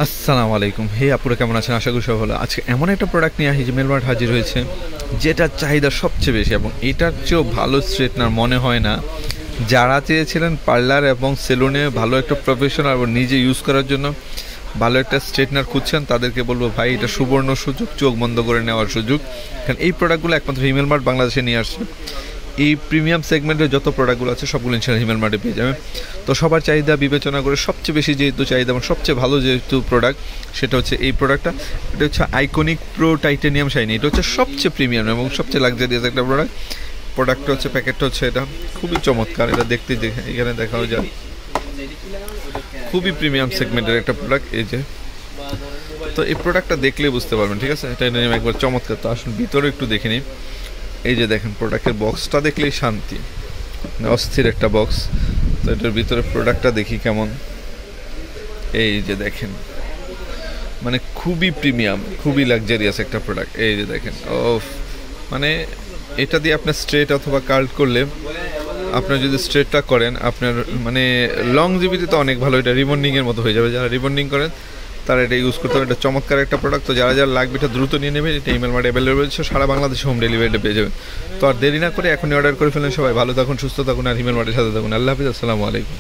আসসালামু আলাইকুম। হে আপুরা, কেমন আছেন? আশা করি সব ভালো। আজকে এমন একটা প্রোডাক্ট নিয়ে হিজমেল মার্ট হাজির হয়েছে যেটার চাহিদা সবচেয়ে বেশি, এবং এটার চেয়েও ভালো স্ট্রেটনার মনে হয় না। যারা চেয়েছিলেন পার্লার এবং সেলুনে ভালো একটা প্রফেশনাল এবং নিজে ইউজ করার জন্য ভালো একটা স্ট্রেটনার খুঁজছেন, তাদেরকে বলবো ভাই এটা সুবর্ণ সুযোগ, চোখ বন্ধ করে নেওয়ার সুযোগ। কারণ এই প্রোডাক্টগুলো একমাত্র হিমেল মার্ট বাংলাদেশে নিয়ে আসছে। এই প্রিমিয়াম সেগমেন্টের যত প্রোডাক্টগুলো আছে সবগুলো ইনশাল্লাহ হিমেল মার্টে পেয়ে যাবে। তো সবার চাহিদা বিবেচনা করে সবচেয়ে বেশি যেহেতু চাহিদা এবং সবচেয়ে ভালো যেহেতু প্রোডাক্ট, সেটা হচ্ছে এই প্রোডাক্টটা। এটা হচ্ছে আইকনিক প্রো টাইটেনিয়াম শাইনি। এটা হচ্ছে সবচেয়ে প্রিমিয়াম এবং সবচেয়ে লাক্সারিয়াস একটা প্রোডাক্ট। প্রোডাক্টটা হচ্ছে, প্যাকেটটা হচ্ছে এটা খুবই চমৎকার। এটা দেখতে এখানে দেখাও যায়, খুবই প্রিমিয়াম সেগমেন্টের একটা প্রোডাক্ট। এই যে, তো এই প্রোডাক্টটা দেখলেই বুঝতে পারবেন, ঠিক আছে? এটা একবার চমৎকার। তো আসুন ভিতরে একটু দেখে নিই। এই যে দেখেন, প্রোডাক্টের বক্সটা দেখলেই শান্তি, অস্থির একটা বক্স। তো এটার ভিতরে প্রোডাক্টটা দেখি কেমন। এই যে দেখেন, মানে খুবই প্রিমিয়াম, খুবই লাক্সারিয়াস একটা প্রোডাক্ট। এই যে দেখেন, ও মানে এটা দিয়ে আপনার স্ট্রেট অথবা কার্ল করলে, আপনার যদি স্ট্রেটটা করেন আপনার মানে লংজিভিটি তো অনেক ভালো। এটা রিবন্ডিংয়ের মতো হয়ে যাবে। যারা রিবন্ডিং করেন তারা এটা ইউজ করতে হবে। এটা চমৎকার একটা প্রোডাক্ট। তো যারা যারা লাগবে এটা দ্রুত নিয়ে নেবেন। এটা ইমেল মার্টে অ্যাভেলেবল রয়েছে, সারা বাংলাদেশে হোম ডেলিভারিটা পেয়ে যাবেন। তো আর দেরি না করে এখনই অর্ডার করে ফেলেন। সবাই ভালো থাকুন, সুস্থ থাকুন, আর ইমেল মার্টের সাথে থাকুন। আল্লাহ হাফিজ, আসসালামু আলাইকুম।